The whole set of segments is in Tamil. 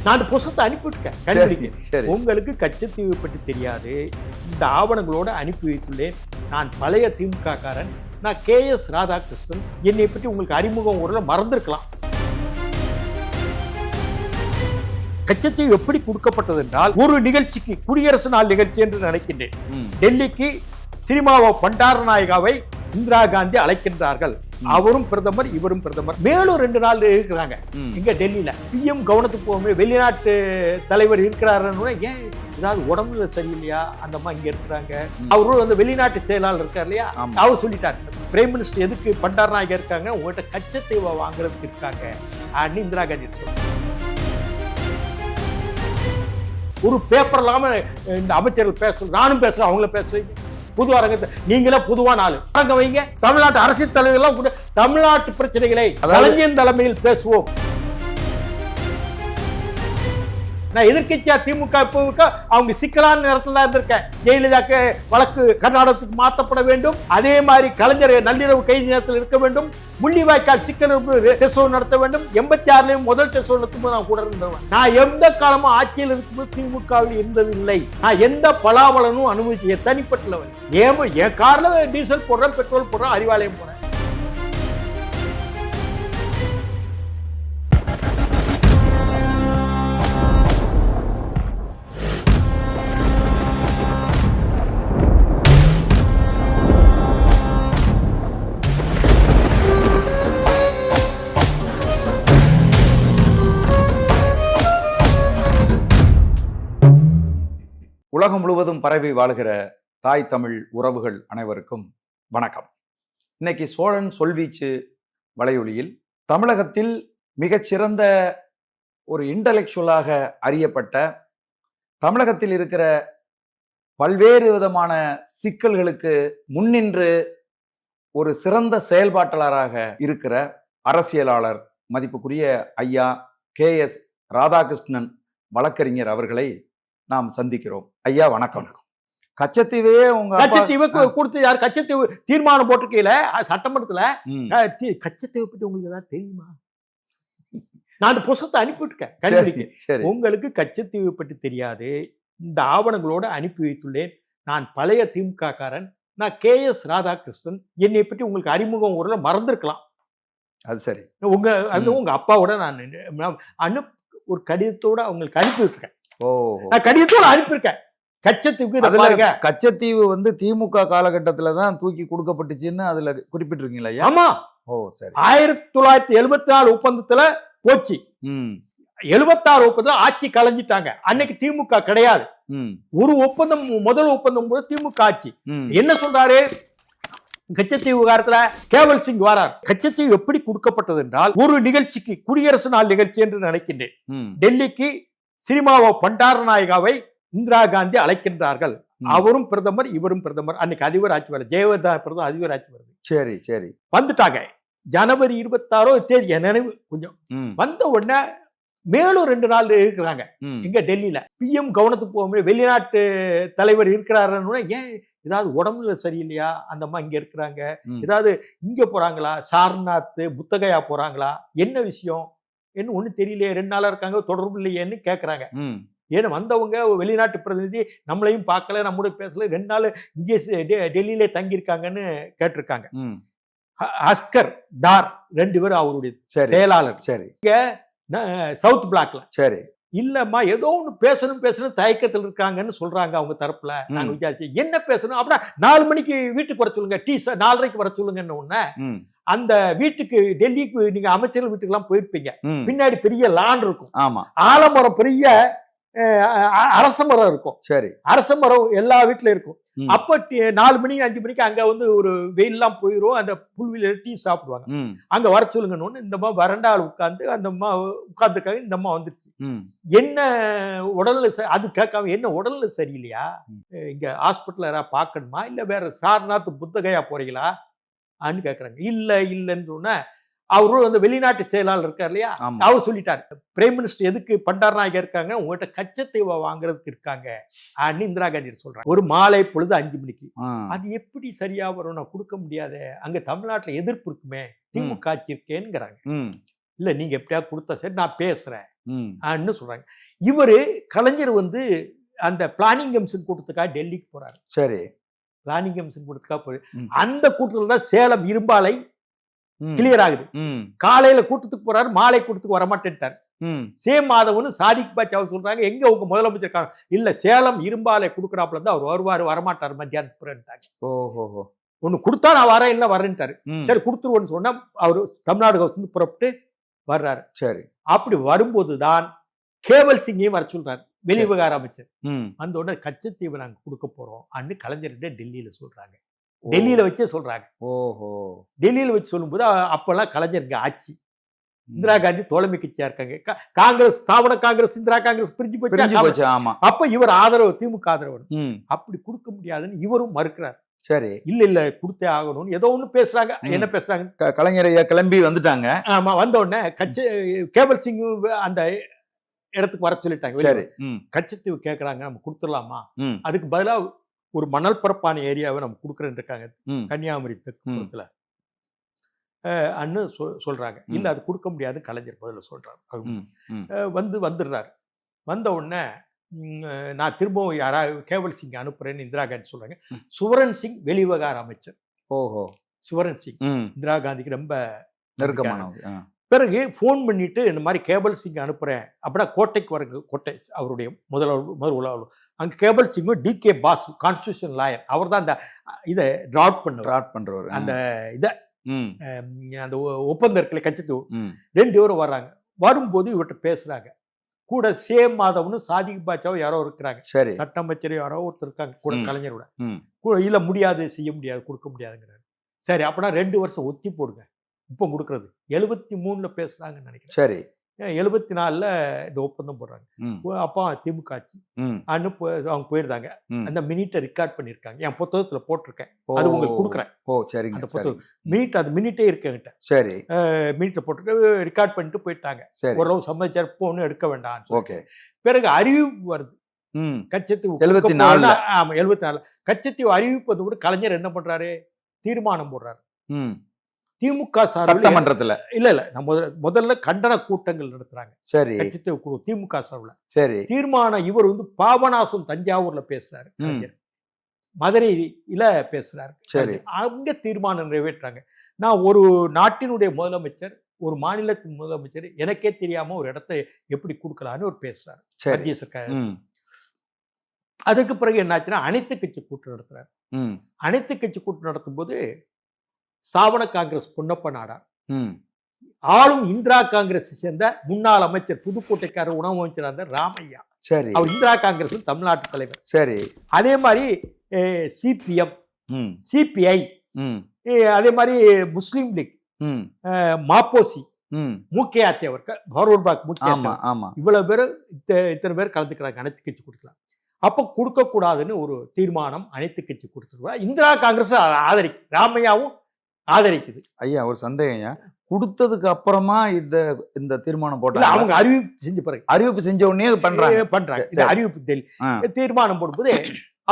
நான் அந்த புத்தகத்தை அனுப்பிவிட்டேன் கண்டுபிடிக்க. உங்களுக்கு கச்சத்தீவு பற்றி தெரியாது, இந்த ஆவணங்களோடு அனுப்பி வைத்துள்ளேன். நான் பழைய திமுக காரன், நான் KS ராதாகிருஷ்ணன். என்னை பற்றி உங்களுக்கு அறிமுகம் ஒரு மறந்திருக்கலாம். கச்சத்தீவு எப்படி கொடுக்கப்பட்டது என்றால், ஒரு நிகழ்ச்சிக்கு, குடியரசு நாள் நிகழ்ச்சி என்று நினைக்கின்றேன், டெல்லிக்கு சினிமாவை பண்டாரநாயகாவை இந்திரா காந்தி அழைக்கின்றார்கள். அவரும் பிரதமர், இவரும் பிரதமர். மேலும் 2 நாள் இருக்கிறாங்க இங்க டெல்லியில. PM கவனத்துக்கு போகும்போது வெளிநாட்டு தலைவர் இருக்கிறாருன்னு, ஏன் ஏதாவது உடம்புல சரியில்லையா, அந்த அம்மா இங்க இருக்கிறாங்க. அவரும் வந்து வெளிநாட்டு செயலாளர் இருக்கார் இல்லையா, அவர் சொல்லிட்டார், பிரைம் மினிஸ்டர் எதுக்கு பண்டாரநாயகா இருக்காங்க, உங்கள்கிட்ட கச்சத்தீவை வாங்குறதுக்கு இருக்காங்க அப்படின்னு இந்திரா காந்தி சொல்றாங்க. ஒரு பேப்பர் இல்லாம இந்த அமைச்சர்கள் பேச, நானும் பேசுறேன், அவங்கள பேச வைங்க. புது அரங்கத்தை நீங்களே பொதுவான ஆளு அரங்க வைங்க. தமிழ்நாட்டு அரசியல் தலைவர்கள் கூட தமிழ்நாட்டு பிரச்சனைகளை கலைஞர் தலைமையில் பேசுவோம். நான் எதிர்கட்சியா திமுக அவங்க சிக்கலான நேரத்தில் இருந்திருக்கேன். ஜெயலலிதாக்கு வழக்கு கர்நாடகத்துக்கு மாற்றப்பட வேண்டும், அதே மாதிரி கலைஞர் நள்ளிரவு கைது நேரத்தில் இருக்க வேண்டும், முள்ளிவாய்க்கால் சிக்கல் டெஸ்ட் நடத்த வேண்டும். 86லயும் முதல் டெஸ்ட் நடத்தும்போது நான் கூட இருந்தவன். நான் எந்த காலமும் ஆட்சியில் இருக்கும்போது திமுகவில் இருந்ததில்லை. நான் எந்த பலாபலனும் அனுமதிச்சு தனிப்பட்டவன். என் கார்ல டீசல் போடுறேன், பெட்ரோல் போடுறேன், அறிவாலயம் போறேன். உலகம் முழுவதும் பரவி வாழ்கிற தாய் தமிழ் உறவுகள் அனைவருக்கும் வணக்கம். இன்னைக்கு சோழன் சொல்வீச்சு வலையொலியில் தமிழகத்தில் மிகச்சிறந்த ஒரு இன்டலெக்சுவலாக அறியப்பட்ட, தமிழகத்தில் இருக்கிற பல்வேறு விதமான சிக்கல்களுக்கு முன்னின்று ஒரு சிறந்த செயல்பாட்டாளராக இருக்கிற அரசியலாளர் மதிப்புக்குரிய ஐயா KS ராதாகிருஷ்ணன் வழக்கறிஞர் அவர்களை நாம் சந்திக்கிறோம். ஐயா வணக்கம். கச்சத்தீவே கச்சத்தீவு கொடுத்து யார் கச்சத்தீவு தீர்மானம் போட்டிருக்கீல சட்டமன்றத்துல, கச்சத்தீவை பற்றி உங்களுக்கு ஏதாவது தெரியுமா? நான் அந்த புத்தகத்தை அனுப்பிவிட்டேன் கண்டுபிடிக்க. உங்களுக்கு கச்சத்தீவை பற்றி தெரியாது, இந்த ஆவணங்களோடு அனுப்பி வைத்துள்ளேன். நான் பழைய திமுக காரன், நான் KS ராதாகிருஷ்ணன். என்னை பற்றி உங்களுக்கு அறிமுகம் ஒரு மறந்திருக்கலாம். அது சரி. உங்க அப்பாவோட நான் ஒரு கடிதத்தோட அவங்களுக்கு அனுப்பி விட்டுருக்கேன். நான் கடிதத்தோட அனுப்பியிருக்கேன். கச்சத்தீவுக்கு கச்சத்தீவு வந்து திமுக காலகட்டத்துல தான் தூக்கி கொடுக்கப்பட்டுச்சுன்னு அதுல குறிப்பிட்டிருக்கீங்களா? ஆமா. சரி. 1974 ஒப்பந்தத்துல போச்சு. 76 ஒப்பந்தம் ஆட்சி கலைஞ்சிட்டாங்க. அன்னைக்கு திமுக கிடையாது. ஒரு ஒப்பந்தம், முதல் ஒப்பந்தம் போது திமுக ஆட்சி. என்ன சொல்றாரு கச்சத்தீவு விவகாரத்துல? கேவல் சிங் வரார். கச்சத்தீவு எப்படி கொடுக்கப்பட்டது என்றால், ஒரு நிகழ்ச்சிக்கு, குடியரசு நாள் நிகழ்ச்சி என்று நினைக்கின்றேன், டெல்லிக்கு சினிமாவை பண்டாரநாயகாவை இந்திரா காந்தி அழைக்கின்றார்கள். அவரும் பிரதமர், இவரும் பிரதமர். அன்னைக்கு அதிபர் ஆட்சி வருது, ஜெயலலிதா பிரதமர், அதிபர் ஆட்சி வருது. சரி சரி. வந்துட்டாங்க. ஜனவரி 26 தேதி என் நினைவு கொஞ்சம். வந்த உடனே மேலும் 2 நாள் இருக்கிறாங்க இங்க டெல்லியில. PM கவனத்துக்கு போகும்போது வெளிநாட்டு தலைவர் இருக்கிறாருன்னு, ஏன் ஏதாவது உடம்புல சரியில்லையா, அந்த அம்மா இங்க இருக்கிறாங்க, ஏதாவது இங்க போறாங்களா, சார்நாத் புத்தகையா போறாங்களா, என்ன விஷயம் என்ன ஒண்ணு தெரியலையே, 2 நாளா இருக்காங்க, தொடர்பு இல்லையேன்னு கேட்கறாங்க. ஏன்னா வந்தவங்க வெளிநாட்டு பிரதிநிதி, நம்மளையும் பார்க்கல, நம்மளோட பேசல, 2 நாள் இங்கே டெல்லியில தங்கியிருக்காங்கன்னு கேட்டிருக்காங்க. அஸ்கர் தார் 2 பேரும் அவருடைய செயலாளர். சரி. சவுத் பிளாக்ல. சரி. இல்லம்மா ஏதோ ஒண்ணு பேசணும் தயக்கத்தில் இருக்காங்கன்னு சொல்றாங்க அவங்க தரப்புல. நாங்க விசாரிச்சு என்ன பேசணும் அப்படின்னா, 4 மணிக்கு வீட்டுக்கு வர சொல்லுங்க, 4:30 வர சொல்லுங்கன்னு ஒண்ணு. அந்த வீட்டுக்கு, டெல்லிக்கு நீங்க அமைச்சர்கள் வீட்டுக்கு எல்லாம் போயிருப்பீங்க, பின்னாடி பெரிய லான் இருக்கும். ஆமா. ஆலமரம், பெரிய அரச மரம் இருக்கும். சரி. அரச மரம் எல்லா வீட்டுல இருக்கும். அப்ப 4 மணி 5 மணிக்கு அங்க வந்து ஒரு வெயில்லாம் போயிரும், அந்த புல்வெளியில டீ சாப்பிடுவாங்க. அங்க வர சொல்லுங்கன்னு இந்த அம்மா வறண்டாள் உட்கார்ந்து, அந்த அம்மா உட்கார்ந்துருக்காங்க. இந்த அம்மா வந்துருச்சு. என்ன உடல்ல அது கேட்காம, என்ன உடல்ல சரியில்லையா, இங்க ஹாஸ்பிட்டல் யாரா பாக்கணுமா, இல்ல வேற சார்நாத் புத்தகையா போறீங்களா அப்படின்னு கேக்குறாங்க. இல்லன்னு சொன்ன, அவரும் வந்து வெளிநாட்டு செயலாளர் இருக்கார் இல்லையா, அவர் சொல்லிட்டாரு, பிரைம் மினிஸ்டர் எதுக்கு பண்டாரநாயகா இருக்காங்க, உங்ககிட்ட கச்சத்தீவை வாங்குறதுக்கு இருக்காங்க அப்படின்னு இந்திரா காந்தி சொல்றாங்க. ஒரு மாலை பொழுது 5 மணிக்கு. அது எப்படி சரியா வரும், நான் கொடுக்க முடியாது, அங்க தமிழ்நாட்டுல எதிர்ப்பு இருக்குமே, திமுக ஆட்சி இருக்கேங்கிறாங்க. இல்ல நீங்க எப்படியா கொடுத்தா சரி, நான் பேசுறேன் ன்னு சொல்றாங்க. இவரு கலைஞர் வந்து அந்த பிளானிங் கமிஷன் கூட்டத்துக்காக டெல்லிக்கு போறாரு. சரி. பிளானிங் கமிஷன் கூட்டத்துக்காக போய் அந்த கூட்டத்துல தான் சேலம் இரும்பாலை கிளியர் ஆகுது. காலையில கூட்டத்துக்கு போறாரு, மாலை கூட்டத்துக்கு வரமாட்டேன்ட்டார். மாதவன் சாதிக் பாட்சா சொல்றாங்க, எங்க உங்க முதலமைச்சர் இல்ல சேலம் இரும்பாலை கொடுக்குறாப்புல தான் அவர் வருவாரு, வரமாட்டார் மத்தியானத்துக்கு. ஓஹோ. ஒண்ணு கொடுத்தா நான் வரேன், இல்ல வரேன்ட்டாரு. சரி கொடுத்துருவோன்னு சொன்னா அவரு தமிழ்நாடு வந்து புறப்பட்டு வர்றாரு. சரி. அப்படி வரும்போதுதான் கேவல் சிங்கையும் வர சொல்றாரு, வெளிவிவகார அமைச்சர். அந்த உடனே கச்சத்தீவு நாங்க கொடுக்க போறோம் அன்னு கலைஞர்கிட்ட டெல்லியில சொல்றாங்க. டெல்லியில வச்சே சொல்றாங்க. ஓஹோ. டெல்லியில வச்சு சொல்லும்போது அப்பெல்லாம் கலைஞருக்கு ஆட்சி. இந்திரா காந்தி தோழமை கட்சியா இருக்காங்க. காங்கிரஸ் ஸ்தாபன காங்கிரஸ் இந்திரா காங்கிரஸ் பிரிஞ்சு போச்சு. அப்ப இவர் ஆதரவு திமுக ஆதரவு. அப்படி கொடுக்க முடியாதுன்னு இவரும் மறுக்கிறார். சரி. இல்ல கொடுத்தே ஆகணும்னு ஏதோ ஒண்ணு பேசுறாங்க. என்ன பேசுறாங்க? கலைஞர் கிளம்பி வந்துட்டாங்க. ஆமா, வந்த உடனே கேவல் சிங் அந்த இடத்துக்கு வர சொல்லிட்டாங்க. சரி. கச்சத்தீவு கேட்கறாங்க, நம்ம கொடுத்துடலாமா? அதுக்கு பதிலா ஒரு மணல் பரப்பான ஏரியாவை நம்ம கொடுக்குறேன்னு இருக்காங்க கன்னியாகுமரி தெற்குப்புறத்துல அன்னு சொல்றாங்க. இல்ல அது கொடுக்க முடியாது கலைஞர் பதில சொல்றாரு. வந்துடுறாரு. வந்த உடனே நான் திரும்பவும் யாராவது கேவல் சிங் அனுப்புறேன்னு இந்திரா காந்தி சொல்றாங்க. சுவரன் சிங் வெளிவிவகார அமைச்சர். ஓஹோ. சுவரன் சிங் இந்திரா காந்திக்கு ரொம்ப நெருக்கமானவர். பிறகு ஃபோன் பண்ணிட்டு இந்த மாதிரி கேபிள் சிங் அனுப்புறேன் அப்படின்னா கோட்டைக்கு வரங்க. கோட்டை அவருடைய முதல் அங்கே கேபிள் சிங்கும் டிகே பாசு கான்ஸ்டியூஷன் லாயர், அவர் தான் அந்த இதை ட்ராட் பண்ணுறவர். அந்த இதை அந்த ஒப்பந்தம் இருக்கல கட்சித்து 2 பேரும் வர்றாங்க. வரும்போது இவர்கிட்ட பேசுறாங்க. கூட மாதவனும் சாதிக் பாட்சாவும் யாரோ இருக்கிறாங்க. சட்ட அமைச்சர் யாரோ ஒருத்தர் இருக்காங்க கூட கலைஞரோட. இல்ல முடியாது, செய்ய முடியாது, கொடுக்க முடியாதுங்கிறாரு. சரி அப்படின்னா 2 வருஷம் ஒத்தி போடுங்க, இப்போ கொடுக்கறது. 73ல பேசுறாங்கன்னு நினைக்கிறேன். சரி. 74ல இந்த ஒப்பந்தம் போடுறாங்க. அப்போ திமுக ஆட்சி அன்னு அவங்க போயிருந்தாங்க. அந்த மினிட்டை ரெக்கார்ட் பண்ணிருக்காங்க. என் புத்தகத்துல போட்டிருக்கேன், அது உங்களுக்கு கொடுக்குறேன். அந்த புத்தகம் மினிட், அது மினிட்டே இருக்குங்கிட்ட. சரி. மினிட்ல போட்டு ரெக்கார்ட் பண்ணிட்டு போயிட்டாங்க. ஓரளவு சமாச்சாரம் போன்னு எடுக்க வேண்டாம். ஓகே. பிறகு அறிவிப்பு வருது. கச்சத்தீவு 74. ஆமா 74 கச்சத்தீவு அறிவிப்பது கூட கலைஞர் என்ன பண்றாரு, தீர்மானம் போடுறாரு. திமுக சட்டமன்றத்துல இல்ல முதல்ல கண்டன கூட்டங்கள் நடத்துறாங்க. சரி. கட்சித்தீவு திமுக சார்பில். சரி. தீர்மானம் இவர் பாபநாசம் தஞ்சாவூர்ல பேசுறாரு, மதுரையில பேசுறாரு. சரி. அங்க தீர்மானம் நிறைவேற்றாங்க. நான் ஒரு நாட்டினுடைய முதலமைச்சர், ஒரு மாநிலத்தின் முதலமைச்சர், எனக்கே தெரியாம ஒரு இடத்தை எப்படி கொடுக்கலான்னு ஒரு பேசுறாரு. அதற்கு பிறகு என்னாச்சுன்னா அனைத்து கட்சி கூட்டம் நடத்துறாரு. அனைத்து கட்சி கூட்டம் நடத்தும் போது ஸ்தாபன காங்கிரஸ் பொன்னப்ப நாடார், ஆளும் இந்திரா காங்கிரஸ் சேர்ந்த முன்னாள் அமைச்சர், புதுக்கோட்டைக்காரர் உணவு அமைச்சராக இருந்த ராமையா. சரி. அவர் இந்திரா காங்கிரஸ் தமிழ்நாட்டு தலைவர். சரி. அதே மாதிரி சிபிஎம், சிபிஐ, அதே மாதிரி முஸ்லீம் லீக், மாப்போசி, மூக்கையாத்தி, அவர் ஃபார்வர்ட் பிளாக் மூக்கையாத்தி, இவ்வளவு பேர் இத்தனை பேர் கலந்துக்கிறாங்க அனைத்து கட்சி கொடுக்கலாம். அப்போ கொடுக்க கூடாதுன்னு ஒரு தீர்மானம் அனைத்து கட்சி கொடுத்துருவா. இந்திரா காங்கிரஸ் ஆதரிக்கு, ராமையாவும் ஆதரிக்குது. ஐயா ஒரு சந்தேகம், கொடுத்ததுக்கு அப்புறமா இந்த தீர்மானம் போட்டாங்க. அவங்க அறிவிப்பு செஞ்ச உடனே பண்றாங்க. அறிவிப்பு தீர்மானம் போடும்போது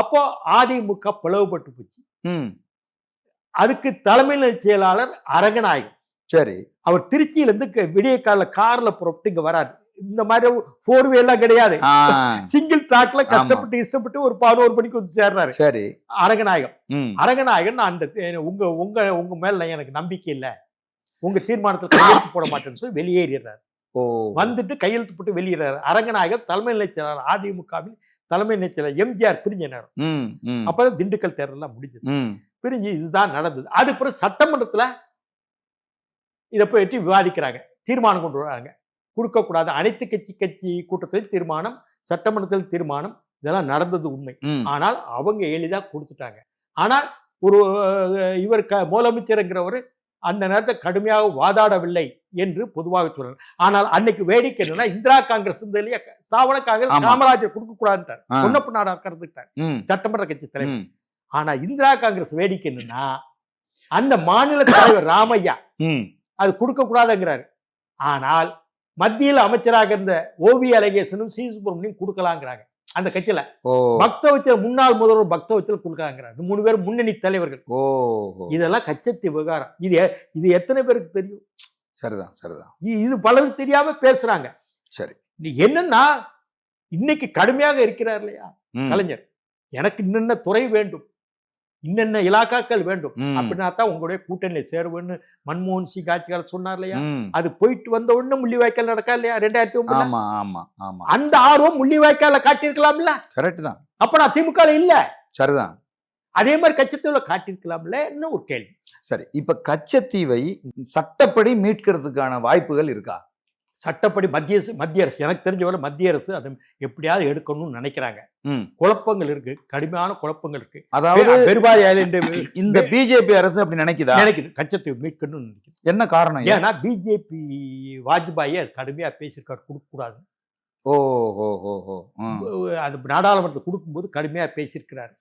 அப்போ அதிமுக பிளவுபட்டு போச்சு. அதுக்கு தலைமை செயலாளர் அரங்கநாயகம். சரி. அவர் திருச்சியில இருந்து விடிய கார்ல புறப்பட்டு இங்க வராது. இந்த மாதிரி 4வே எல்லாம் கிடையாது, சிங்கிள் ட்ராக்ல கஷ்டப்பட்டு இஷ்டப்பட்டு ஒரு 11 மணிக்கு வந்து சேர்றாரு. சரி. அரங்கநாயகன் அந்த உங்க மேல எனக்கு நம்பிக்கை இல்ல, உங்க தீர்மானத்தில் கையெழுத்து போட மாட்டேன்னு சொல்லி வெளியேறாரு. வந்துட்டு கையெழுத்து போட்டு வெளியேறாரு. அரங்கநாயகன் தலைமை செயலாளர், அதிமுகவின் தலைமை செயலாளர். எம்ஜிஆர் பிரிஞ்ச நேரம், அப்பதான் திண்டுக்கல் தேர்தல் எல்லாம் முடிஞ்சது. பிரிஞ்சு இதுதான் நடந்தது. அது பிறகு சட்டமன்றத்துல இதை போயிட்டு விவாதிக்கிறாங்க, தீர்மானம் கொண்டு வராங்க. கொடுக்கக்கூடாது, அனைத்து கட்சி கூட்டத்தில் தீர்மானம், சட்டமன்றத்தில் தீர்மானம், இதெல்லாம் நடந்தது உண்மை. ஆனால் அவங்க எளிதா கொடுத்துட்டாங்க. ஆனால் ஒரு இவர் முதலமைச்சர்ங்கிறவர் அந்த நேரத்தை கடுமையாக வாதாடவில்லை என்று பொதுவாக சொல்றாரு. ஆனால் அன்னைக்கு வேடிக்கை என்னன்னா, இந்திரா காங்கிரஸ் ஸ்தாபன காங்கிரஸ் காமராஜர் கொடுக்க கூடாதுட்டார், பொன்னப்ப நாடார் கருத்துட்டார், சட்டமன்ற கட்சி தலைவர். ஆனா இந்திரா காங்கிரஸ் வேடிக்கை என்னன்னா, அந்த மாநில தலைவர் ராமையா அது கொடுக்க கூடாதுங்கிறாரு. ஆனால் மத்தியில் அமைச்சராக இருந்த ஓவி அழகேசனும் சி சுப்பிரமணியும் கொடுக்கலாங்கிறாங்க. அந்த கட்சியில பக்தவச்சல் முன்னாள் முதல்வர் பக்தவச்சல் கொடுக்கலாங்கிறாங்க. 3 பேர் முன்னணி தலைவர்கள். இதெல்லாம் கச்சத்தீவு விவகாரம். இது எத்தனை பேருக்கு தெரியும்? சரிதான். இது பலருக்கு தெரியாம பேசுறாங்க. சரி. என்னன்னா இன்னைக்கு கடுமையாக இருக்கிறார் இல்லையா கலைஞர், எனக்கு இன்னென்ன துறை வேண்டும், இன்னென்ன இலாக்காக்கள் வேண்டும் அப்படின்னா தான் உங்களுடைய கூட்டணியில சேருவேன்னு மன்மோகன் சிங் ஆட்சியாளர் சொன்னார் இல்லையா. அது போயிட்டு வந்த உடனே முள்ளிவாய்க்கால் நடக்கா இல்லையா 2009. அந்த ஆர்வம் முள்ளிவாய்க்கால காட்டியிருக்கலாம்ல. கரெக்ட் தான். அப்ப நான் திமுக இல்ல. சரிதான். அதே மாதிரி கச்சத்தீவுல காட்டியிருக்கலாம்ல ஒரு கேள்வி. சரி, இப்ப கச்சத்தீவை சட்டப்படி மீட்கிறதுக்கான வாய்ப்புகள் இருக்கா? சட்டப்படி மத்திய அரசு எனக்கு தெரிஞ்சவரை மத்திய அரசு அதை எப்படியாவது எடுக்கணும்னு நினைக்கிறாங்க. குழப்பங்கள் இருக்கு, கடுமையான குழப்பங்கள் இருக்கு. அதாவது பெருவாரி இந்த பிஜேபி அரசு அப்படி நினைக்குது கச்சத்தீவு மீட்கணும்னு நினைக்குது. என்ன காரணம்? ஏன்னா பிஜேபி வாஜ்பாயை கொடுக்க கூடாது. அது நாடாளுமன்றத்தில் கொடுக்கும்போது கடுமையா பேசியிருக்கிறாரு.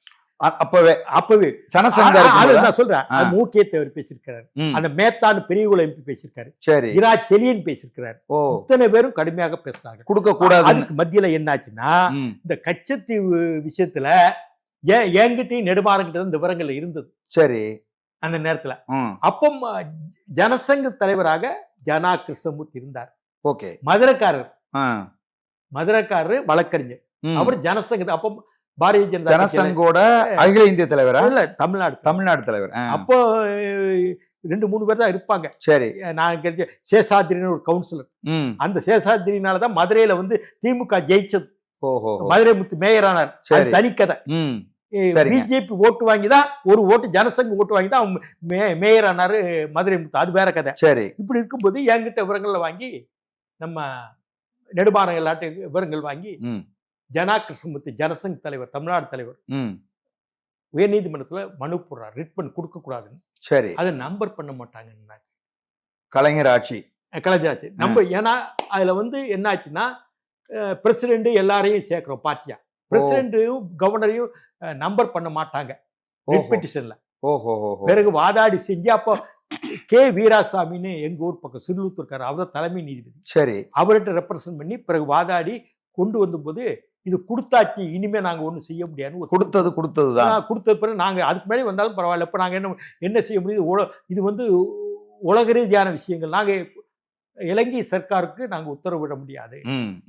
அப்பவே ஜனசங்க சொல்றேன், மூக்கிய தேவர் பேசியிருக்காரு, அந்த மேத்தான்னு பெரியகுளம் எம்பி பேசியிருக்காரு, இரா செலியன் பேசியிருக்கிறாரு. இத்தனை பேரும் கடுமையாக பேசுறாங்க, கொடுக்க கூடாது. அதுக்கு மத்தியில என்னாச்சுன்னா இந்த கச்சத்தீவு விஷயத்துல என்கிட்டயும் நெடுமாறங்கிட்ட இந்த விவரங்கள் இருந்தது. சரி, அந்த நேரத்துல அப்போ ஜனசங்க தலைவராக ஜனா கிருஷ்ணமூர்த்தி இருந்தார். ஓகே, மதுரைக்காரரு வழக்கறிஞர், அவர் ஜனசங்க. அப்போ பாரதிய ஜனதா ஜனசங்கோட அகில இந்திய தலைவரா இல்ல தமிழ்நாடு தலைவர். அப்போ 2-3 பேர் தான் இருப்பாங்க. சரி, நான் சேஷாத்ரின்னு ஒரு கவுன்சிலர். அந்த சேஷாத்ரினாலதான் மதுரையில திமுக ஜெயிச்சது. மதுரை முத்து மேயரானார். தனிக்கதை. பிஜேபி ஓட்டு வாங்கிதான், ஒரு ஓட்டு ஜனசங்க ஓட்டு வாங்கிதான் மேயர் ஆனாரு மதுரை முத்து. அது வேற கதை. சரி, இப்படி இருக்கும்போது என்கிட்ட விவரங்களை வாங்கி நம்ம நெடுமாறன் எல்லாட்டும் விவரங்கள் வாங்கி ஜனா கிருஷ்ணமூர்த்தி ஜனசங்க தலைவர், தமிழ்நாடு தலைவர், உயர்நீதிமன்றத்தில் மனு போடுறார், ரிட் பண்ணி கொடுக்க கூடாதுன்னு. சரி, அதை நம்பர் பண்ண மாட்டாங்க. கலைஞர் ஆட்சி நம்ம ஏன்னா அதுல என்ன ஆச்சுன்னா பிரசிடென்ட் எல்லாரையும் சேர்க்கிறோம் பார்ட்டியா, பிரசிடென்ட்டையும் கவர்னரையும் நம்பர் பண்ண மாட்டாங்க பெட்டிஷன்ல. பிறகு வாதாடி செஞ்சு அப்போ கே வீராசாமின்னு எங்க ஊர் பக்கம் சிறுலூத்தூர்கார், அவர் தலைமை நீதிபதி. சரி, அவர்கிட்ட ரெப்ரசன்ட் பண்ணி பிறகு வாதாடி கொண்டு வந்தபோது இது கொடுத்தாச்சு, இனிமே நாங்க ஒன்றும் செய்ய முடியாது. கொடுத்ததுதான் கொடுத்த பிறகு நாங்க அதுக்கு மேலே வந்தாலும் பரவாயில்ல, இப்ப நாங்க என்ன செய்ய முடியுது? இது உலக ரீதியான விஷயங்கள். நாங்க இலங்கை சர்க்காருக்கு நாங்க உத்தரவிட முடியாது,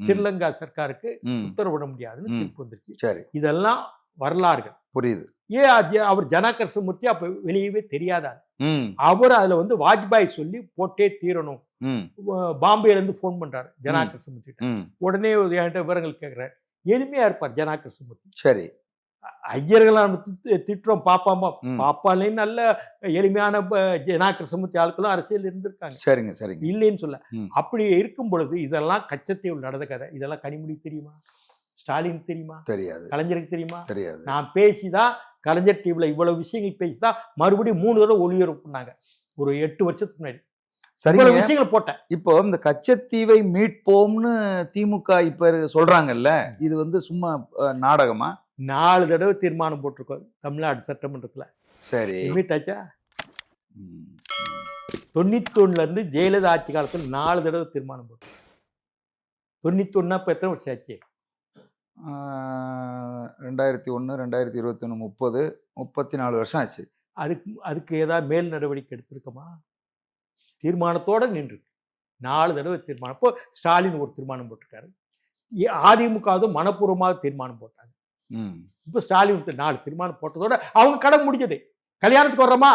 ஸ்ரீலங்கா சர்க்காருக்கு உத்தரவிட முடியாதுன்னு தீர்ப்பு வந்துருச்சு. சரி, இதெல்லாம் வரலாறுகள். புரியுது. அவர் ஜனா கிருஷ்ணமூர்த்தி அப்ப வெளியவே தெரியாதாரு. அவர் அதுல வாஜ்பாய் சொல்லி போட்டே தீரணும். பாம்பேல இருந்து போன் பண்றாரு ஜனா கிருஷ்ணமூர்த்தி. உடனே என்கிட்ட விவரங்கள் கேட்கிறாரு. எளிமையா இருப்பார் ஜனா கிருஷ்ணமூர்த்தி. சரி, ஐயர்களாம் திட்டுறோம் பாப்பாலே நல்ல எளிமையான ஜனா கிருஷ்ணமூர்த்தி ஆட்களும் அரசியல் இருந்திருக்காங்க. சரிங்க சரிங்க, இல்லைன்னு சொல்ல. அப்படி இருக்கும் பொழுது இதெல்லாம் கச்சத்தீவில் நடந்த கதை. இதெல்லாம் கனிமொழி தெரியுமா, ஸ்டாலின் தெரியுமா, தெரியாது. கலைஞருக்கு தெரியுமா, தெரியாது. நான் பேசிதான் கலைஞர் டிவில இவ்வளவு விஷயங்கள் பேசிதான் மறுபடியும் 3 தடவை ஒளிபரப்புனாங்க ஒரு 8 வருஷத்துக்கு முன்னாடி. சரி, விஷயங்கள் போட்டேன். இப்போ இந்த கச்சத்தீவை மீட்போம்னு திமுக இப்ப சொல்றாங்கல்ல, இது சும்மா நாடகமா? 4 தடவை தீர்மானம் போட்டிருக்கோம் தமிழ்நாடு சட்டமன்றத்துல. சரி, மீட்டாச்சா? 91ல இருந்து ஜெயலலிதா ஆட்சி காலத்துல 4 தடவை தீர்மானம் போட்டோம். 91 அப்ப எத்தனை வருஷம் ஆச்சு? 2001, 2021, 30, 34 வருஷம் ஆச்சு. அதுக்கு ஏதாவது மேல் நடவடிக்கை எடுத்திருக்கோமா? தீர்மானத்தோட நின்று 4 தடவை தீர்மானம். இப்போ ஸ்டாலின் ஒரு தீர்மானம் போட்டிருக்காரு, அதிமுக மனப்பூர்வமாக தீர்மானம் போட்டாங்க. இப்போ ஸ்டாலின் 4 தீர்மானம் போட்டதோட அவங்க கடன் முடிஞ்சது. கல்யாணத்துக்கு வர்றோமா,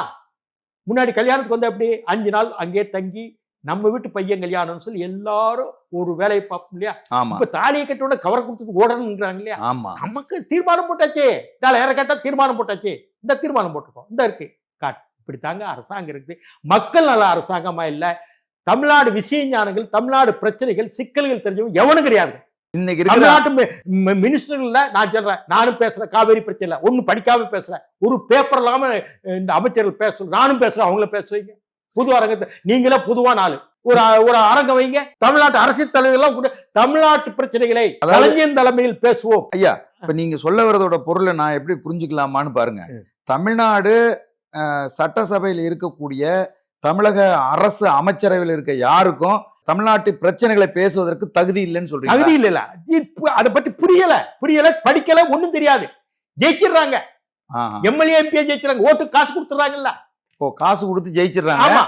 முன்னாடி கல்யாணத்துக்கு வந்த எப்படி 5 நாள் அங்கே தங்கி நம்ம வீட்டு பையன் கல்யாணம்னு சொல்லி எல்லாரும் ஒரு வேலையை பார்ப்போம் இல்லையா? இப்ப தாலியை கட்டோட கவரை கொடுத்துட்டு ஓடணுங்கிறாங்க இல்லையா? நமக்கு தீர்மானம் போட்டாச்சு, யாரை கேட்டா தீர்மானம் போட்டாச்சு, இந்த தீர்மானம் போட்டிருக்கோம், இந்த இருக்கு காட்டு. இப்படித்தாங்க அரசாங்கம் இருக்குது. மக்கள் நல்ல அரசாங்கமா இல்ல. தமிழ்நாடு விஷய ஞானங்கள், தமிழ்நாடு பிரச்சனைகள், சிக்கல்கள் தெரிஞ்சவங்க எவனும் கிடையாது. இன்னைக்கு தமிழ்நாட்டு மினிஸ்டர்ல நான் சொல்றேன், நானும் பேசுறேன். காவேரி பிரச்சனை ஒன்னும் படிக்காம பேசுறேன், ஒரு பேப்பர் இல்லாம இந்த அமைச்சர்கள் பேசுறேன், நானும் பேசுறேன், அவங்கள பேச வைங்க. புது அரங்கத்தை நீங்களே பொதுவான ஆளு ஒரு அரங்கம் வைங்க. தமிழ்நாட்டு அரசியல் தலைவர்கள் கூட தமிழ்நாட்டு பிரச்சனைகளை கலைஞர் தலைமையில் பேசுவோம். ஐயா, இப்ப நீங்க சொல்ல வரதோட பொருளை நான் எப்படி புரிஞ்சுக்கலாமான்னு பாருங்க. தமிழ்நாடு சட்டசபையில் இருக்கக்கூடிய தமிழக அரசு அமைச்சரவையில் இருக்க யாருக்கும் தமிழ்நாட்டு பிரச்சனைகளை பேசுவதற்கு தகுதி இல்லைன்னு சொல்றீங்க. தகுதி இல்ல, அதை பத்தி புரியல, படிக்கல, ஒண்ணும் தெரியாது. ஜெயிச்சிடுறாங்க, எம்எல்ஏ எம்பி ஜெயிச்சிடறாங்க, ஓட்டு காசு கொடுத்துறாங்கல்ல. காசு கொடுத்து ஜெயிச்சிடறாங்க,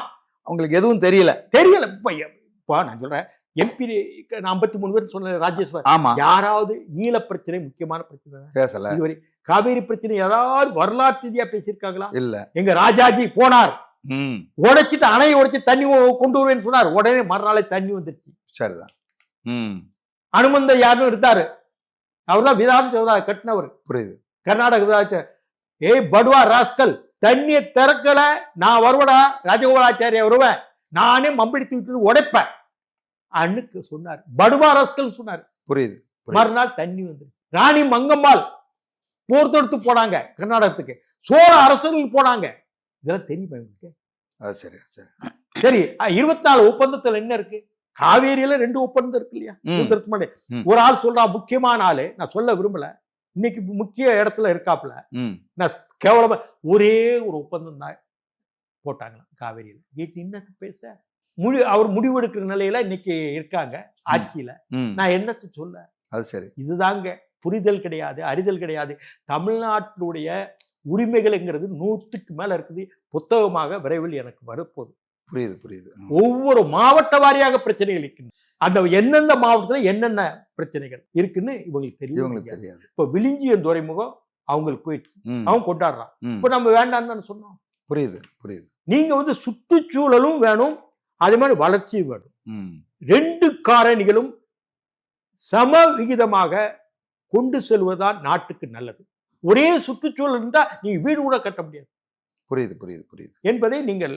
அவங்களுக்கு எதுவும் தெரியல. இப்ப நான் சொல்றேன், எம்பி 53 பேர் சொன்ன ராஜ்யசபா ஆமா யாராவது ஈழ பிரச்சனை முக்கியமான பிரச்சனை பேசல இதுவரை காவேரி பிரச்சனை யாராவது வரலாற்று ரீதியா பேசியிருக்காங்களா? இல்ல. எங்க ராஜாஜி போனார், ம் உடைச்சிட்டு அணையை உடைச்சு தண்ணி கொண்டு வருவேன்னு சொன்னார், உடனே மறுநாளே தண்ணி வந்துருச்சு. சரிதான். ம் அனுமந்த யாரும் இருந்தாரு, அவர் தான் விதானம் சௌதா கட்டினவர், புரியுது. கர்நாடக விதாச்ச ஏய் படுவா ராஸ்கல் தண்ணியை திறக்கல நான் வருவடா, ராஜகோபாலாச்சாரியா வருவேன், நானே மம்படி தூக்கிட்டு உடைப்பேன் அன்னுக்கு சொன்னார், படுவா ராஸ்கல் சொன்னார். புரியுது. மறுநாள் தண்ணி வந்துருச்சு. ராணி மங்கம்மாள் போர் தொடுத்து போனாங்க கர்நாடகத்துக்கு, சோழ அரசர்கள் போனாங்க, இதெல்லாம் தெரியுமா உங்களுக்கு? அது சரி சரி சரி 24 ஒப்பந்தத்துல என்ன இருக்கு? காவேரியில 2 ஒப்பந்தம் இருக்கு இல்லையா? ஒரு ஆள் சொல்றான், முக்கியமான ஆளு, நான் சொல்ல விரும்பல, இன்னைக்கு முக்கிய இடத்துல இருக்காப்புல, நான் கேவலமா ஒரே ஒரு ஒப்பந்தம் தான் போட்டாங்களா காவேரியில. என்னத்து பேச அவர் முடிவெடுக்கிற நிலையில இன்னைக்கு இருக்காங்க ஆட்சியில, நான் என்னத்து சொல்ல? அது சரி, இதுதாங்க புரிதல் கிடையாது, அறிதல் கிடையாது. தமிழ்நாட்டினுடைய உரிமைகள்ங்கிறது 100க்கு மேல இருக்குது, புத்தகமாக விரைவில் எனக்கு வரப்போகுது. புரியுது புரியுது. ஒவ்வொரு மாவட்ட வாரியாக பிரச்சனைகள் இருக்கு, அந்த எந்தெந்த மாவட்டத்தில் என்னென்ன பிரச்சனைகள் இருக்குன்னு இவங்களுக்கு தெரியாது. இப்ப விளிஞ்சியம் துறைமுகம் அவங்களுக்கு போயிடுச்சு, அவங்க கொண்டாடுறான், இப்ப நம்ம வேண்டாம்னு தானே சொன்னோம். புரியுது புரியுது. நீங்க சுற்றுச்சூழலும் வேணும், அதே மாதிரி வளர்ச்சியும் வேணும். 2 காரணிகளும் சம விகிதமாக கொண்டு செல்வதுதான் நாட்டுக்கு நல்லது. ஒரே சுற்றுச்சூழல் இருந்தா நீங்க வீடு கூட கட்ட முடியாது. புரியுது புரியுது புரியுது என்பதை நீங்கள்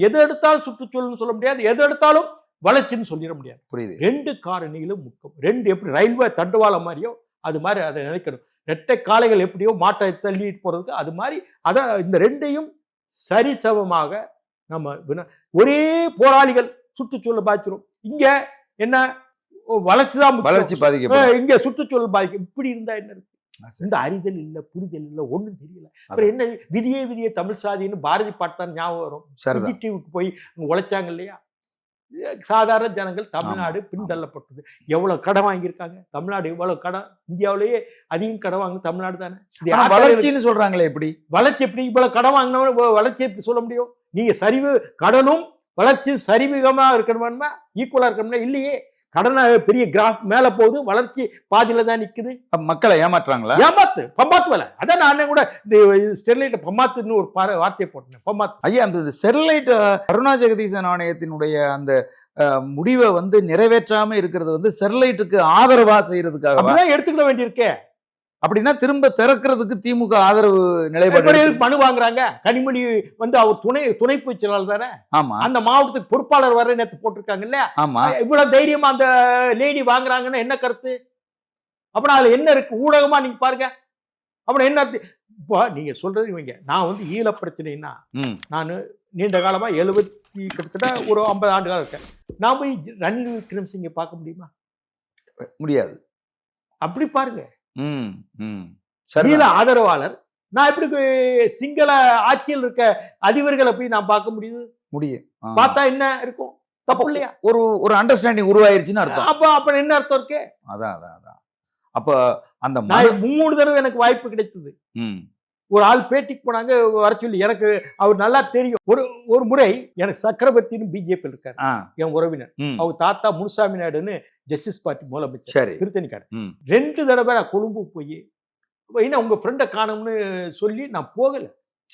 எது எடுத்தாலும் சுற்றுச்சூழல் சொல்ல முடியாது, எது எடுத்தாலும் வளர்ச்சின்னு சொல்லிட முடியாது. புரியுது. 2 காரணிகளும் முக்கியம். 2 எப்படி ரயில்வே தண்டவாளம் மாதிரியோ அது மாதிரி அதை நினைக்கணும். 2 காளைகள் எப்படியோ மாட்டை தள்ளிட்டு போறதுக்கு அது மாதிரி அதை இந்த 2ஐயும் சரிசமமாக நம்ம ஒரே போராளிகள் சுற்றுச்சூழல் பாதிச்சிடும். இங்க என்ன வளர்ச்சி தான், வளர்ச்சி பாதிக்க, இங்க சுற்றுச்சூழல் பாதிக்கும். இப்படி இருந்தா என்ன இருக்கு? இந்த அறிதல் இல்ல, புரிதல் இல்ல, ஒண்ணும் தெரியல. அப்புறம் என்ன விதியே தமிழ் சாதின்னு பாரதி பாட்டுதான் ஞாபகம் வரும். டிவிக்கு போய் உழைச்சாங்க இல்லையா? சாதாரண ஜனங்கள் தமிழ்நாடு பின்தள்ளப்பட்டது. எவ்வளவு கடன் வாங்கியிருக்காங்க தமிழ்நாடு, எவ்வளவு கடன், இந்தியாவிலேயே அதிகம் கடன் வாங்க தமிழ்நாடு தானே. வளர்ச்சின்னு சொல்றாங்களே, எப்படி வளர்ச்சி? எப்படி இவ்வளவு கடன் வாங்கினவங்க வளர்ச்சி எப்படி சொல்ல முடியும்? நீங்க சரிவு, கடனும் வளர்ச்சியும் சரிவிகமா இருக்கணுமா, ஈக்குவலா இருக்கணும்னா இல்லையே. கடனை பெரிய கிராஃப் மேல போகுது, வளர்ச்சி பாதியில தான் நிக்குது. மக்களை ஏமாற்றுறாங்களா? பம்பாத்து வேலை. அதான் நான் கூட இந்த ஸ்டெர்லைட் பம்பாத்துன்னு ஒரு வார்த்தையை போட்டேன். பம்பாத்து ஐயா, அந்த ஸ்டெர்லைட் அருணா ஜெகதீசன் ஆணையத்தினுடைய அந்த முடிவை நிறைவேற்றாம இருக்கிறது ஸ்டெர்லைட்டுக்கு ஆதரவா செய்யறதுக்காக எடுத்துக்கிட வேண்டியிருக்கே. அப்படின்னா திரும்ப திறக்கிறதுக்கு திமுக ஆதரவு நிலைப்பாடு மனு வாங்குறாங்க. கனிமொழி அவர் துணை பொதுச் செயலாளர் தானே. ஆமா, அந்த மாவட்டத்துக்கு பொறுப்பாளர் வர நேற்று போட்டிருக்காங்க இல்லையா? ஆமா, இவ்வளவு தைரியமா அந்த லேடி வாங்குறாங்கன்னு என்ன கருத்து? அப்புறம் அதுல என்ன இருக்கு? ஊடகமா நீங்க பாருங்க. அப்புறம் என்ன இப்போ நீங்க சொல்றது இவங்க, நான் ஈழ பிரச்சனைன்னா நான் நீண்ட காலமா 70 கிட்டத்தட்ட ஒரு 50 ஆண்டு காலம் இருக்கேன். நான் போய் ரணில் விக்ரமசிங்கே பார்க்க முடியுமா? முடியாது. அப்படி பாருங்க. ஈழ ஆதரவாளர் நான் எப்படி சிங்கள ஆட்சியில் இருக்க அதிபர்களை போய் நான் பார்க்க முடியும்? பார்த்தா என்ன இருக்கும்? தப்பு இல்லையா? ஒரு அண்டர்ஸ்டாண்டிங் உருவாயிருச்சுன்னு அர்த்தம். அப்ப என்ன அர்த்தம் இருக்கு? அதான் அப்ப அந்த 3 தடவை எனக்கு வாய்ப்பு கிடைத்தது. ஒரு ஆள் பேட்டிக்கு போனாங்க வர சொல்லி, எனக்கு அவர் நல்லா தெரியும். ஒரு முறை எனக்கு சக்கரவர்த்தின்னு பிஜேபி இருக்காரு, என் உறவினர். அவர் தாத்தா முனுசாமி நாயுடுன்னு ஜஸ்டிஸ் பார்ட்டி முதலமைச்சர் திருத்தணிக்காரு. 2 தடவை நான் கொழும்பு போய் உங்க ஃப்ரெண்டை காணும்னு சொல்லி நான் போகல.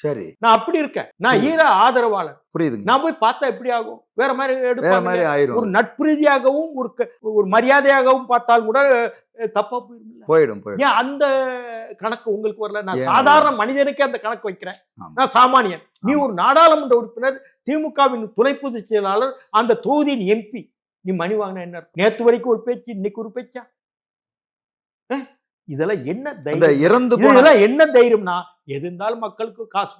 சரி, நான் அப்படி இருக்கேன். நான் ஈழ ஆதரவாளர். புரியுது. நான் போய் பார்த்தா எப்படி ஆகும்? வேற மாதிரி ஆயிரும். ஒரு நட்பு ரீதியாகவும் ஒரு மரியாதையாகவும் பார்த்தாலும் கூட தப்பா போயிடும். ஏன் அந்த கணக்கு உங்களுக்கு வரல? நான் சாதாரண மனிதனுக்கே அந்த கணக்கு வைக்கிறேன். நான் சாமானியன். நீ ஒரு நாடாளுமன்ற உறுப்பினர், திமுகவின் துணை பொதுச் செயலாளர், அந்த தொகுதியின் எம்பி, நீ மணி வாங்கின என்ன? நேற்று வரைக்கும் ஒரு பேச்சு, இன்னைக்கு ஒரு பேச்சா? இதெல்லாம் என்ன தைரியம்? இதெல்லாம் என்ன தைரியம்னா, எது இருந்தாலும் மக்களுக்கு காசு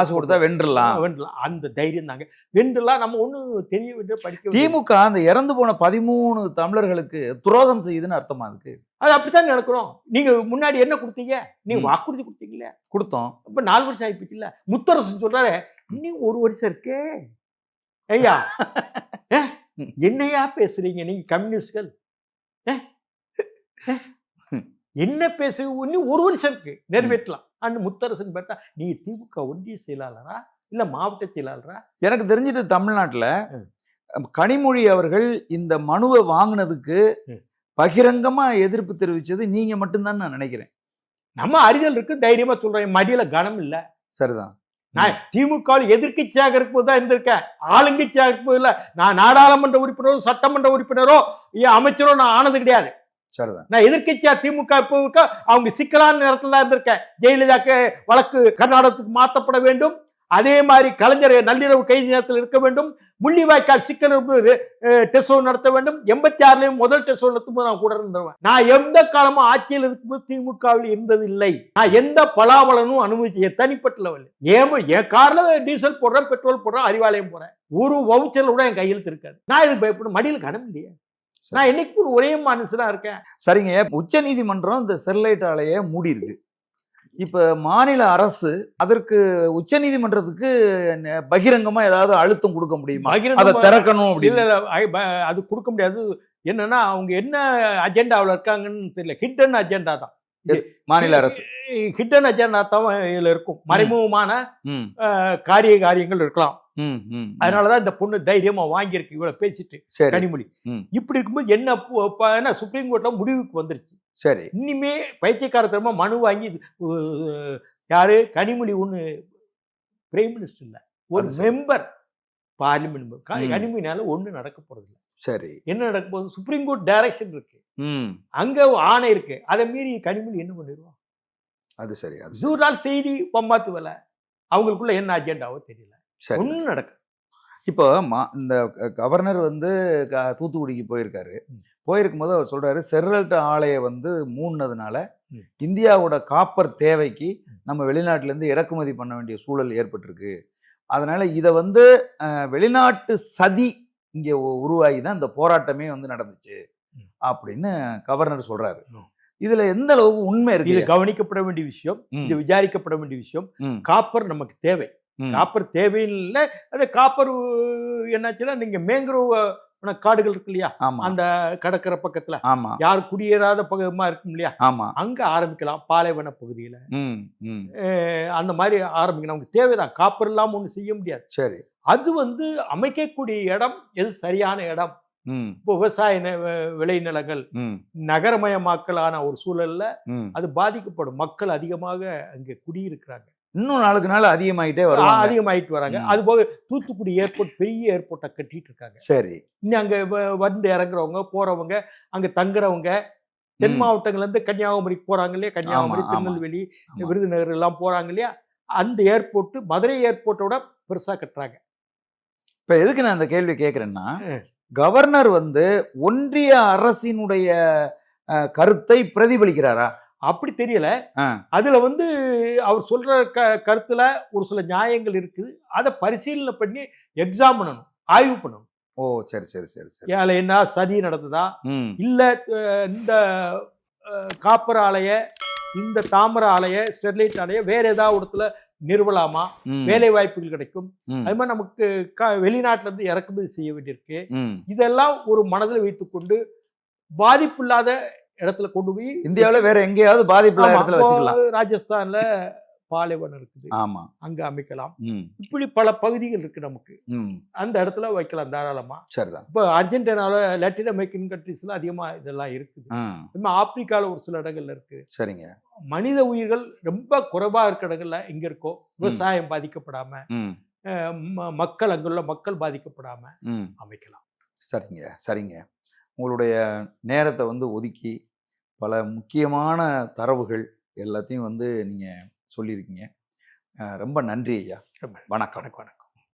கொடுத்தா வென்றலாம். அந்த தைரியம் தாங்க. வென்றலாம். நம்ம ஒண்ணும் தெரிய வேண்டிய படிக்க. திமுக அந்த இறந்து போன 13 தமிழர்களுக்கு துரோகம் செய்யுதுன்னு அர்த்தமா இருக்கு. அது அப்படித்தான் நடக்கணும். நீங்க முன்னாடி என்ன கொடுத்தீங்க? நீங்க வாக்குறுதி கொடுத்தீங்களே. கொடுத்தோம். இப்ப 4 வருஷம் ஆயிப்போச்சுல்ல. முத்தரசன் சொல்றாரு, இன்னும் 1 வருஷம் இருக்கே. ஐயா என்னையா பேசுறீங்க நீங்க கம்யூனிஸ்ட்கள்? என்ன பேசு? இன்னும் 1 வருஷம் இருக்கு, நிறைவேற்றலாம். முத்தரசன் பார்த்தா, நீங்க திமுக ஒன்றிய செயலாளரா இல்ல மாவட்ட செயலாளரா? எனக்கு தெரிஞ்சிட்டு தமிழ்நாட்டுல கனிமொழி அவர்கள் இந்த மனுவை வாங்கினதுக்கு பகிரங்கமா எதிர்ப்பு தெரிவிச்சது நீங்க மட்டும்தான் நான் நினைக்கிறேன். நம்ம அறிதல் இருக்கு, தைரியமா சொல்றேன். மடியில கனம் இல்ல. சரிதான். நான் திமுக எதிர்க்கட்சியாக இருக்கும்போது தான் இருந்திருக்கேன், ஆளுங்கட்சியாக இருக்கும்போது இல்ல. நான் நாடாளுமன்ற உறுப்பினரோ சட்டமன்ற உறுப்பினரோ அமைச்சரோ நான் ஆனது கிடையாது. சரிதான். நான் எதிர்க்கட்சியா திமுக இப்போ அவங்க சிக்கலான நேரத்துல இருந்திருக்கேன். ஜெயலலிதாக்கு வழக்கு கர்நாடகத்துக்கு மாற்றப்பட வேண்டும், அதே மாதிரி கலைஞர் நள்ளிரவு கைது நேரத்தில் இருக்க வேண்டும், முள்ளிவாய்க்கால் சிக்கல் டெஸ்ட் நடத்த வேண்டும். 86லயும் முதல் டெஸ்ட் நடத்தும்போது நான் கூட இருந்தவன். நான் எந்த காலமும் ஆட்சியில் இருக்கும்போது திமுகவில் இருந்தது இல்லை. நான் எந்த பலாபலனும் அனுபவிச்சு தனிப்பட்ட லெவல் என் கார்ல டீசல் போடுறேன், பெட்ரோல் போடுறேன், அறிவாலயம் போறேன். ஒரு வவுச்சல் கூட என் கையெழுத்து இருக்காது. நான் இதுக்கு பயப்படும் மடியில் கடன் இல்லையே. நான் என்னைக்கு ஒரே மனுஷனா இருக்கேன். சரிங்க. உச்ச நீதிமன்றம் இந்த ஸ்டெர்லைட் ஆலையை மூடி இருக்கு. இப்ப மாநில அரசு அதற்கு உச்ச நீதிமன்றத்துக்கு பகிரங்கமா ஏதாவது அழுத்தம் கொடுக்க முடியுமா? அதை திறக்கணும் அப்படின்னு. அது கொடுக்க முடியாது. என்னன்னா அவங்க என்ன அஜெண்டாவில் இருக்காங்கன்னு தெரியல. ஹிடன் அஜெண்டா தான் மாநில அரசு. ஹிடன் அஜெண்டா தான் இதுல இருக்கும். மறைமுகமான காரியங்கள் இருக்கலாம். அதனாலதான் இந்த பொண்ணு தைரியமா வாங்கியிருக்கு இவ்வளவு பேசிட்டு. கனிமொழி இப்படி இருக்கும்போது என்ன சுப்ரீம் கோர்ட்ல முடிவுக்கு வந்துருச்சு. சரி, இனிமே பைத்தியக்காரத்தனமா மனு வாங்கி யாரு கனிமொழி ஒண்ணு பிரைம் மினிஸ்டர் இல்ல, ஒரு மெம்பர் பார்லிமெண்ட். கனிமொழினால ஒண்ணு நடக்க போறது இல்லை. சரி, என்ன நடக்க போகுது? சுப்ரீம் கோர்ட் டைரக்ஷன் இருக்கு, அங்க ஆணை இருக்கு. அதை மீறி கனிமொழி என்ன பண்ணிடுவோம்? அது சரி. அது நாள் செய்தி பம்பாத்து வேலை. அவங்களுக்குள்ள என்ன அஜெண்டாவோ தெரியல, ஒன்னும் நடக்கு. இப்போ இந்த கவர்னர் வந்து தூத்துக்குடிக்கு போயிருக்காரு. போயிருக்கும் போது அவர் சொல்றாரு, ஸ்டெர்லைட் ஆலையை வந்து மூடினதுனால இந்தியாவோட காப்பர் தேவைக்கு நம்ம வெளிநாட்டுல இருந்து இறக்குமதி பண்ண வேண்டிய சூழல் ஏற்பட்டிருக்கு. அதனால இதை வந்து வெளிநாட்டு சதி இங்க உருவாகி தான் இந்த போராட்டமே வந்து நடந்துச்சு அப்படின்னு கவர்னர் சொல்றாரு. இதுல எந்த அளவுக்கு உண்மை இருக்கு? இது கவனிக்கப்பட வேண்டிய விஷயம், இது விசாரிக்கப்பட வேண்டிய விஷயம். காப்பர் நமக்கு தேவை, காப்பர் தேவையில்லை. அது காப்பர் என்னாச்சுன்னா, நீங்க மேங்க்ரோவ் காடுகள் இருக்கு இல்லையா, அந்த கடற்கரை பக்கத்துல யார் குடியேறாத பகுதிமா இருக்கும் இல்லையா, அங்க ஆரம்பிக்கலாம். பாலைவன பகுதியில அந்த மாதிரி ஆரம்பிக்கணும். நமக்கு தேவைதான், காப்பர் இல்லாம ஒண்ணு செய்ய முடியாது. சரி, அது வந்து அமைக்கக்கூடிய இடம் எது சரியான இடம்? இப்போ விவசாய விளைநிலங்கள் நகரமயமாக்கலான ஒரு சூழல்ல அது பாதிக்கப்படும். மக்கள் அதிகமாக அங்க குடியிருக்கிறாங்க, இன்னும் நாளுக்கு நாள் அதிகமாயிட்டே அதிகமாயிட்டு வராங்க. அது போக தூத்துக்குடி ஏர்போர்ட் பெரிய ஏர்போர்ட்டை கட்டிட்டு இருக்காங்க. சரி, இன்னும் அங்க வந்து இறங்குறவங்க போறவங்க, அங்க தங்குறவங்க தென் மாவட்டங்கள்ல இருந்து கன்னியாகுமரிக்கு போறாங்க இல்லையா, கன்னியாகுமரி, திருநெல்வேலி, விருதுநகர் எல்லாம் போறாங்க இல்லையா, அந்த ஏர்போர்ட் மதுரை ஏர்போர்ட்டோட பெருசா கட்டுறாங்க. இப்ப எதுக்கு நான் அந்த கேள்வி கேட்கிறேன்னா, கவர்னர் வந்து ஒன்றிய அரசினுடைய கருத்தை பிரதிபலிக்கிறாரா? அப்படி தெரியல. அதுல வந்து அவர் சொல்ற கருத்துல ஒரு சில நியாயங்கள் இருக்குது. அதை பரிசீலனை பண்ணி எக்ஸாம் பண்ணணும், ஆய்வு பண்ணணும். ஓ, சரி சரி சரி சரி. அதுல என்ன சதி நடந்ததா, இல்ல இந்த காப்பர் ஆலைய, இந்த தாமரை ஆலைய, ஸ்டெர்லைட் ஆலைய வேற ஏதாவது இடத்துல நிறுவலாமா, வேலை வாய்ப்புகள் கிடைக்கும். அது மாதிரி நமக்கு வெளிநாட்டுல இருந்து இறக்குமதி செய்ய வேண்டியிருக்கு. இதெல்லாம் ஒரு மனதில் வைத்துக்கொண்டு பாதிப்பு இல்லாத இடத்துல கொண்டு போய், இந்தியாவில் வேற எங்கேயாவது பாதிப்பு இடத்துல வச்சுக்கலாம். ராஜஸ்தான்ல பாலைவனம் இருக்குது, அங்க அமைக்கலாம். இப்படி பல பகுதிகள் இருக்கு நமக்கு, அந்த இடத்துல வைக்கலாம் தாராளமா. சரிதான். இப்போ அர்ஜென்டினால, லாட்டின் அமெரிக்கன் கண்ட்ரீஸ்ல அதிகமா இதெல்லாம் இருக்குது. ஆப்பிரிக்கால ஒரு சில இடங்கள்ல இருக்கு. சரிங்க. மனித உயிர்கள் ரொம்ப குறைவா இருக்க இடங்கள்ல எங்க இருக்கோ, விவசாயம் பாதிக்கப்படாம, மக்கள் அங்குள்ள மக்கள் பாதிக்கப்படாம அமைக்கலாம். சரிங்க சரிங்க. உங்களுடைய நேரத்தை வந்து ஒதுக்கி பல முக்கியமான தரவுகள் எல்லாத்தையும் வந்து நீங்கள் சொல்லியிருக்கீங்க. ரொம்ப நன்றி ஐயா. வணக்கம்.